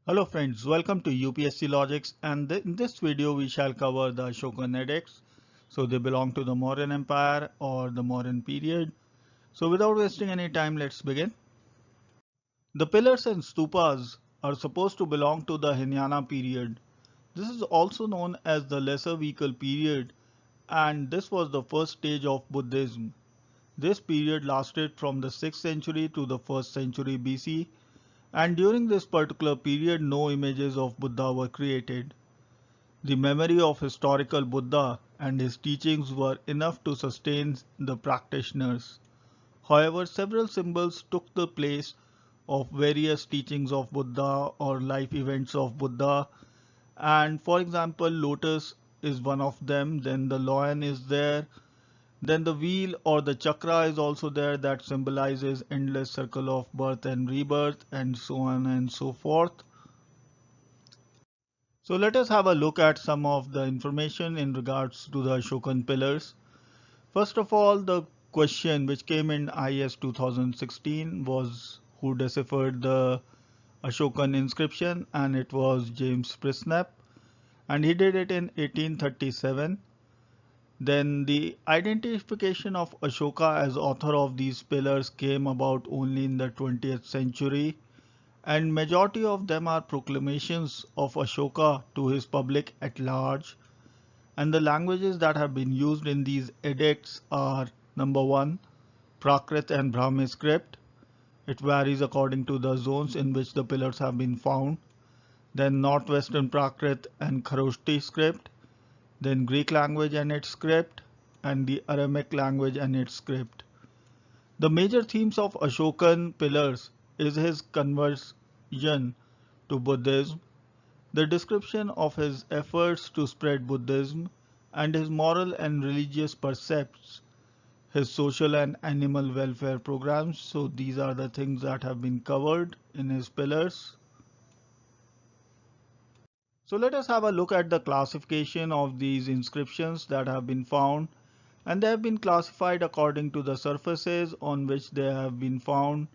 Hello friends, welcome to UPSC Logics, and in this video we shall cover the Ashokan Edicts. So they belong to the Mauryan Empire or the Mauryan period. So without wasting any time, let's begin. The pillars and stupas are supposed to belong to the Hinayana period. This is also known as the Lesser Vehicle period, and this was the first stage of Buddhism. This period lasted from the 6th century to the 1st century BC, and during this particular period no images of Buddha were created. The memory of historical Buddha and his teachings were enough to sustain the practitioners. However, several symbols took the place of various teachings of Buddha or life events of Buddha, and for example lotus is one of them, then the lion is there, then the wheel or the chakra is also there that symbolizes endless circle of birth and rebirth, and so on and so forth. So let us have a look at some of the information in regards to the Ashokan pillars. First of all, the question which came in IAS 2016 was who deciphered the Ashokan inscription, and it was James Prisnap, and he did it in 1837. Then the identification of Ashoka as author of these pillars came about only in the 20th century, and majority of them are proclamations of Ashoka to his public at large. And the languages that have been used in these edicts are: number one, Prakrit and Brahmi script. It varies according to the zones in which the pillars have been found. Then Northwestern Prakrit and Kharoshthi script. Then Greek language and its script, and the Aramaic language and its script. The major themes of Ashokan pillars is his conversion to Buddhism, the description of his efforts to spread Buddhism, and his moral and religious precepts, his social and animal welfare programs. So these are the things that have been covered in his pillars. So let us have a look at the classification of these inscriptions that have been found, and they have been classified according to the surfaces on which they have been found.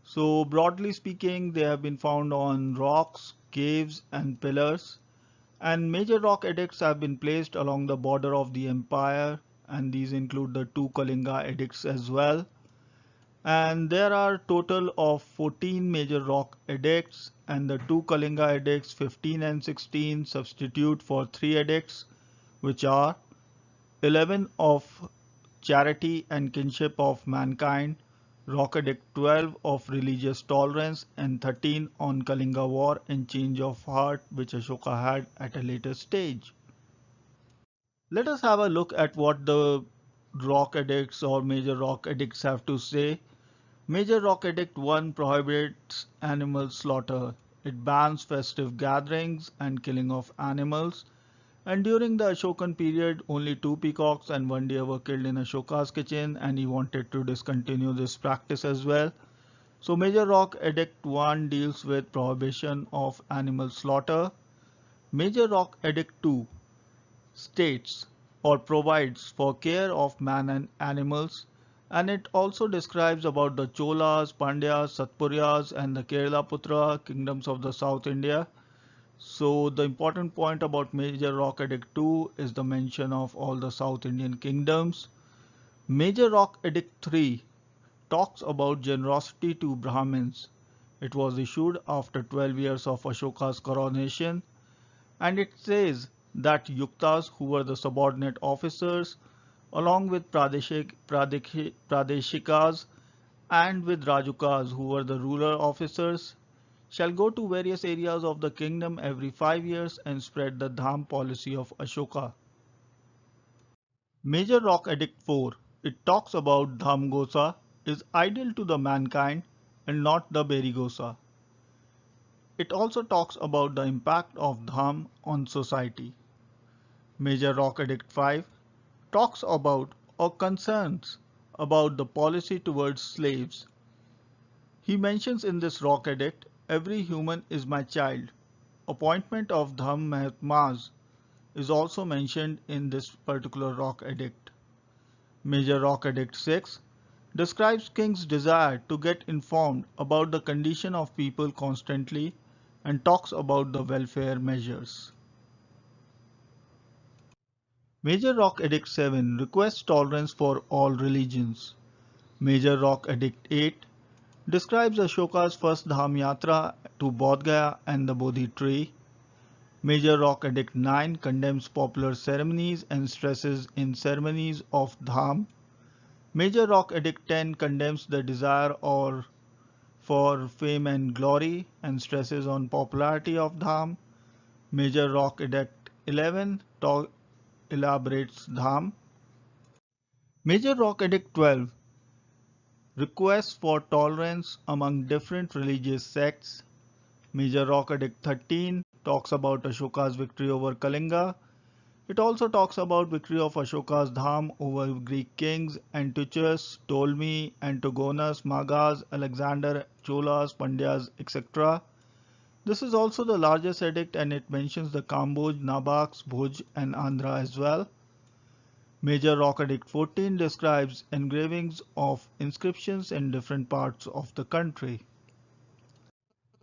So broadly speaking, they have been found on rocks, caves and pillars, and major rock edicts have been placed along the border of the empire, and these include the two Kalinga edicts as well. And there are total of 14 major rock edicts, and the two Kalinga edicts 15 and 16 substitute for three edicts, which are 11 of charity and kinship of mankind, Rock Edict 12 of religious tolerance, and 13 on Kalinga War and change of heart, which Ashoka had at a later stage. Let us have a look at what the rock edicts or major rock edicts have to say. Major Rock Edict 1 prohibits animal slaughter. It bans festive gatherings and killing of animals. And during the Ashokan period, only two peacocks and one deer were killed in Ashoka's kitchen, and he wanted to discontinue this practice as well. So Major Rock Edict 1 deals with prohibition of animal slaughter. Major Rock Edict 2 states or provides for care of man and animals, and it also describes about the Cholas, Pandyas, Satpuryas and the Kerala-Putra kingdoms of the South India. So the important point about Major Rock Edict 2 is the mention of all the South Indian kingdoms. Major Rock Edict 3 talks about generosity to Brahmins. It was issued after 12 years of Ashoka's coronation, and it says that Yuktas, who were the subordinate officers, along with Pradeshikas and with Rajukas, who were the ruler officers, shall go to various areas of the kingdom every 5 years and spread the Dham policy of Ashoka. Major Rock Edict 4, it talks about Dham Gosa is ideal to the mankind and not the Berigosa. It also talks about the impact of Dham on society. Major Rock Edict 5 talks about or concerns about the policy towards slaves. He mentions in this Rock Edict, every human is my child. Appointment of Dham Mahatmas is also mentioned in this particular Rock Edict. Major Rock Edict 6 describes king's desire to get informed about the condition of people constantly, and talks about the welfare measures. Major Rock Edict 7 requests tolerance for all religions. Major Rock Edict 8 describes Ashoka's first Dham Yatra to Bodh Gaya and the Bodhi tree. Major Rock Edict 9 condemns popular ceremonies and stresses in ceremonies of Dham. Major Rock Edict 10 condemns the desire for fame and glory and stresses on popularity of Dham. Major Rock Edict 11 elaborates Dham. Major Rock Edict 12 requests for tolerance among different religious sects. Major Rock Edict 13 talks about Ashoka's victory over Kalinga. It also talks about victory of Ashoka's Dham over Greek kings Antiochus, Ptolemy, Antigonus, Magas, Alexander, Cholas, Pandyas, etc. This is also the largest edict and it mentions the Kamboj, Nabaks, Bhuj and Andhra as well. Major Rock Edict 14 describes engravings of inscriptions in different parts of the country.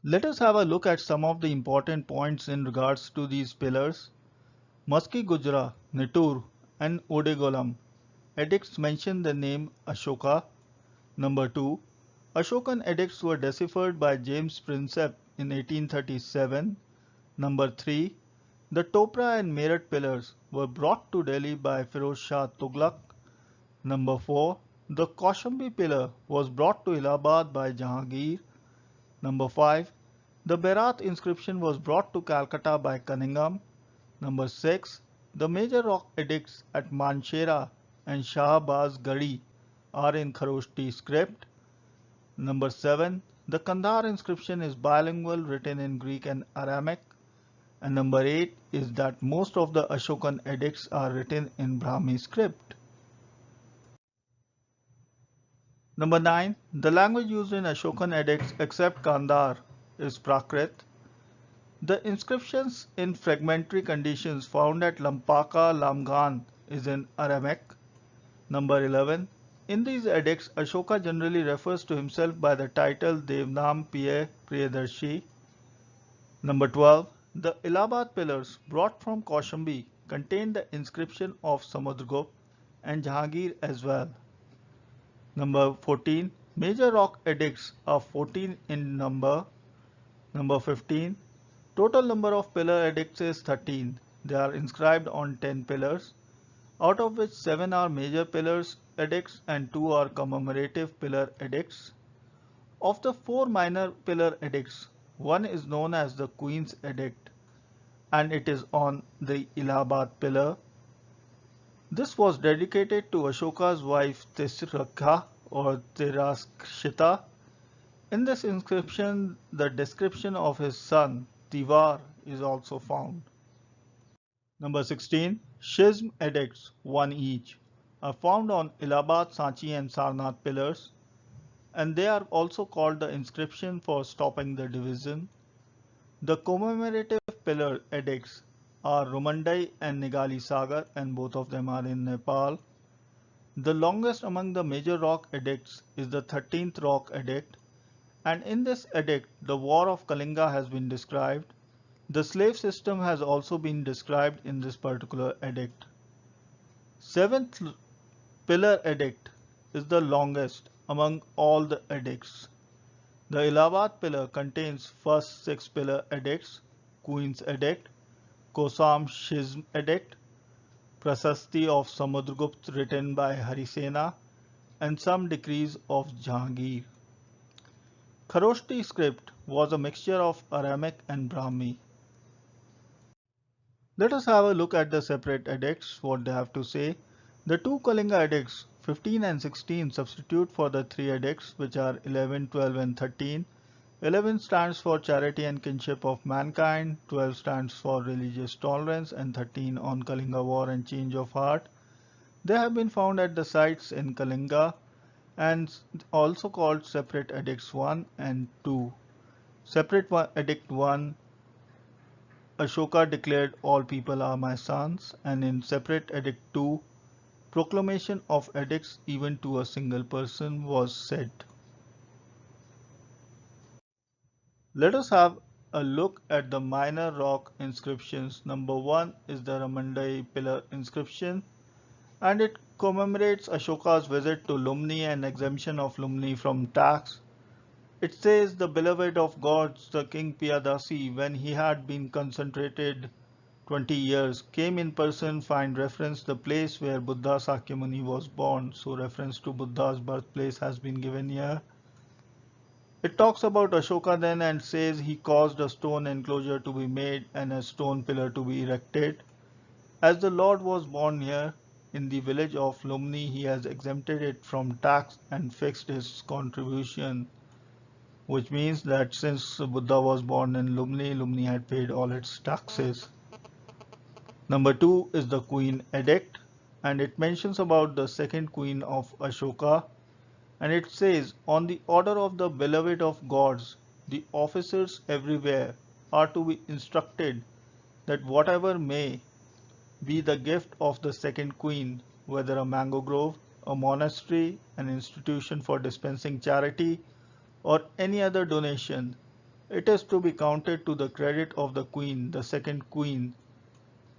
Let us have a look at some of the important points in regards to these pillars. Maski Gujra, Nitur and Odegolam edicts mention the name Ashoka. Number 2. Ashokan edicts were deciphered by James Prinsep in 1837. Number 3. The Topra and Meerut pillars were brought to Delhi by Firoz Shah Tughlaq. Number 4. The Kaushambi pillar was brought to Allahabad by Jahangir. Number 5. The Berat inscription was brought to Calcutta by Cunningham. Number 6. The major rock edicts at Manshera and Shahbaz Gadi are in Kharoshti script. Number 7. The Kandahar inscription is bilingual, written in Greek and Aramaic. And number 8 is that most of the Ashokan edicts are written in Brahmi script. Number 9. The language used in Ashokan edicts except Kandahar is Prakrit. The inscriptions in fragmentary conditions found at Lampaka, Lamghan is in Aramaic. Number 11. In these edicts, Ashoka generally refers to himself by the title Devnam Piye Priyadarshi. Number 12. The Allahabad pillars brought from Kaushambi contain the inscription of Samudragupta and Jahangir as well. Number 14. Major rock edicts are 14 in number. Number 15. Total number of pillar edicts is 13. They are inscribed on 10 pillars, out of which 7 are major pillars edicts and 2 are commemorative pillar edicts. Of the 4 minor pillar edicts, one is known as the Queen's Edict and it is on the Allahabad pillar. This was dedicated to Ashoka's wife Tisrakha or Tiraskshita. In this inscription, the description of his son Tivar is also found. Number 16. Schism edicts, 1 each, are found on Allahabad, Sanchi and Sarnath pillars, and they are also called the inscription for stopping the division. The commemorative pillar edicts are Rumandai and Nigali Sagar, and both of them are in Nepal. The longest among the major rock edicts is the 13th rock edict, and in this edict the war of Kalinga has been described. The slave system has also been described in this particular edict. 7th pillar edict is the longest among all the edicts. The Allahabad pillar contains first 6 pillar edicts: Queen's Edict, Kosam Schism Edict, Prasasti of Samudragupta written by Harisena, and some decrees of Jahangir. Kharoshti script was a mixture of Aramaic and Brahmi. Let us have a look at the separate edicts, what they have to say. The 2 Kalinga edicts, 15 and 16, substitute for the 3 edicts, which are 11, 12 and 13. 11 stands for charity and kinship of mankind, 12 stands for religious tolerance, and 13 on Kalinga war and change of heart. They have been found at the sites in Kalinga and also called separate edicts 1 and 2. Separate edict 1, Ashoka declared all people are my sons, and in separate edict 2, proclamation of edicts even to a single person was said. Let us have a look at the minor rock inscriptions. Number 1 is the Ramandai pillar inscription, and it commemorates Ashoka's visit to Lumni and exemption of Lumni from tax. It says the beloved of gods, the king Piyadasi, when he had been concentrated 20 years, came in person, find reference the place where Buddha Sakyamuni was born. So reference to Buddha's birthplace has been given here. It talks about Ashoka then and says he caused a stone enclosure to be made and a stone pillar to be erected. As the Lord was born here in the village of Lumni, he has exempted it from tax and fixed his contribution, which means that since Buddha was born in Lumni, Lumni had paid all its taxes. Number 2 is the Queen Edict, and it mentions about the second queen of Ashoka, and it says, on the order of the beloved of gods, the officers everywhere are to be instructed that whatever may be the gift of the second queen, whether a mango grove, a monastery, an institution for dispensing charity, or any other donation, it is to be counted to the credit of the queen, the second queen,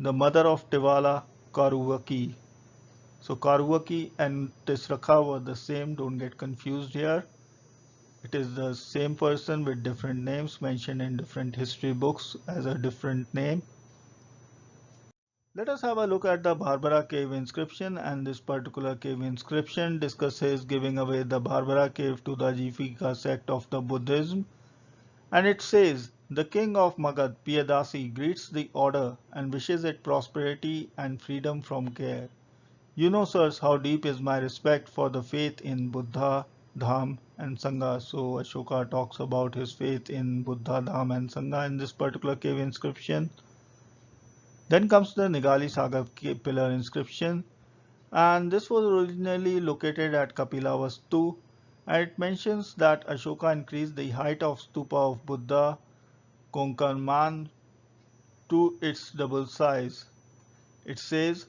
the mother of Tivala, Karuvaki. So Karuvaki and Tisrakha were the same, don't get confused here. It is the same person with different names mentioned in different history books as a different name. Let us have a look at the Barbara cave inscription, and this particular cave inscription discusses giving away the Barbara cave to the Jivika sect of the Buddhism, and it says the king of Magad, Piyadasi, greets the order and wishes it prosperity and freedom from care. You know, sirs, how deep is my respect for the faith in Buddha, Dham, and Sangha. So Ashoka talks about his faith in Buddha, Dham, and Sangha in this particular cave inscription. Then comes the Nigali Saga pillar inscription, and this was originally located at Kapilavastu, and it mentions that Ashoka increased the height of stupa of Buddha, Konkanman, to its double size. It says,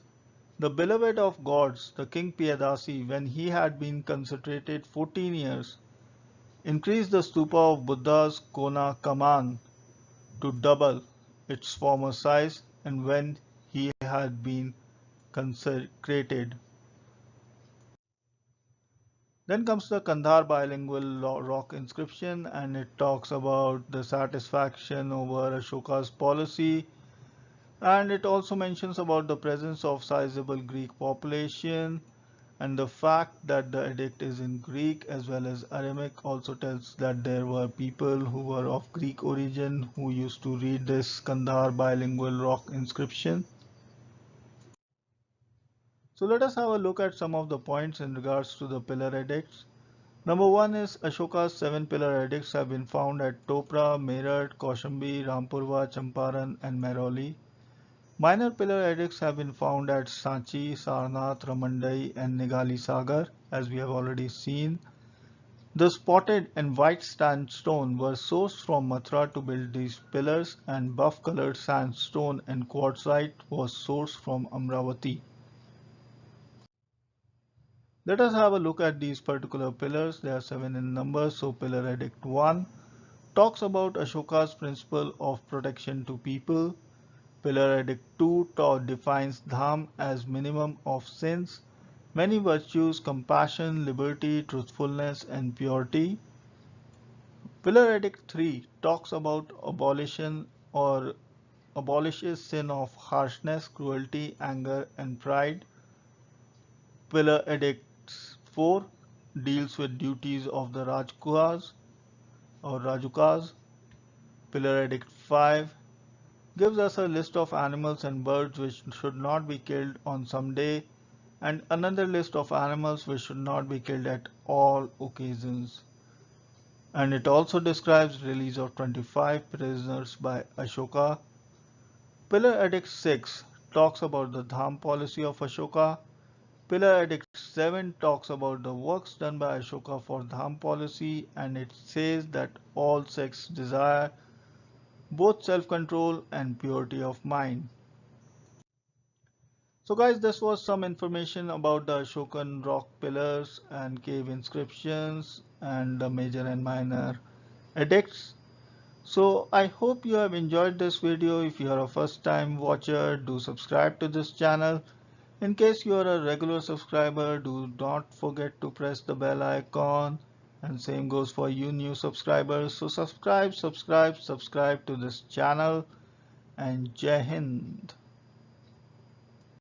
the beloved of gods, the king Piyadasi, when he had been concentrated 14 years, increased the stupa of Buddha's Kona Kaman to double its former size, and when he had been consecrated. Then comes the Kandhar bilingual rock inscription, and it talks about the satisfaction over Ashoka's policy, and it also mentions about the presence of sizable Greek population, and the fact that the edict is in Greek as well as Aramaic also tells that there were people who were of Greek origin who used to read this Kandhar bilingual rock inscription. So let us have a look at some of the points in regards to the pillar edicts. Number 1 is Ashoka's 7 pillar edicts have been found at Topra, Meerut, Kaushambi, Rampurwa, Champaran and Mehrauli. Minor pillar edicts have been found at Sanchi, Sarnath, Ramandai and Nigali Sagar, as we have already seen. The spotted and white sandstone were sourced from Mathura to build these pillars, and buff colored sandstone and quartzite was sourced from Amravati. Let us have a look at these particular pillars. There are 7 in number. So pillar edict 1 talks about Ashoka's principle of protection to people. Pillar edict 2 defines dham as minimum of sins, many virtues, compassion, liberty, truthfulness and purity. Pillar edict 3 talks about abolition or abolishes sin of harshness, cruelty, anger and pride. Pillar edict 4 deals with duties of the Rajkuas or Rajukas. Pillar edict 5 gives us a list of animals and birds which should not be killed on some day, and another list of animals which should not be killed at all occasions. And it also describes release of 25 prisoners by Ashoka. Pillar Edict 6 talks about the Dham policy of Ashoka. Pillar Edict 7 talks about the works done by Ashoka for Dham policy, and it says that all sects desire both self-control and purity of mind. So guys, this was some information about the Ashokan rock pillars and cave inscriptions and the major and minor edicts. So I hope you have enjoyed this video. If you are a first time watcher, do subscribe to this channel. In case you are a regular subscriber, do not forget to press the bell icon, and same goes for you new subscribers. So subscribe to this channel, and Jai Hind.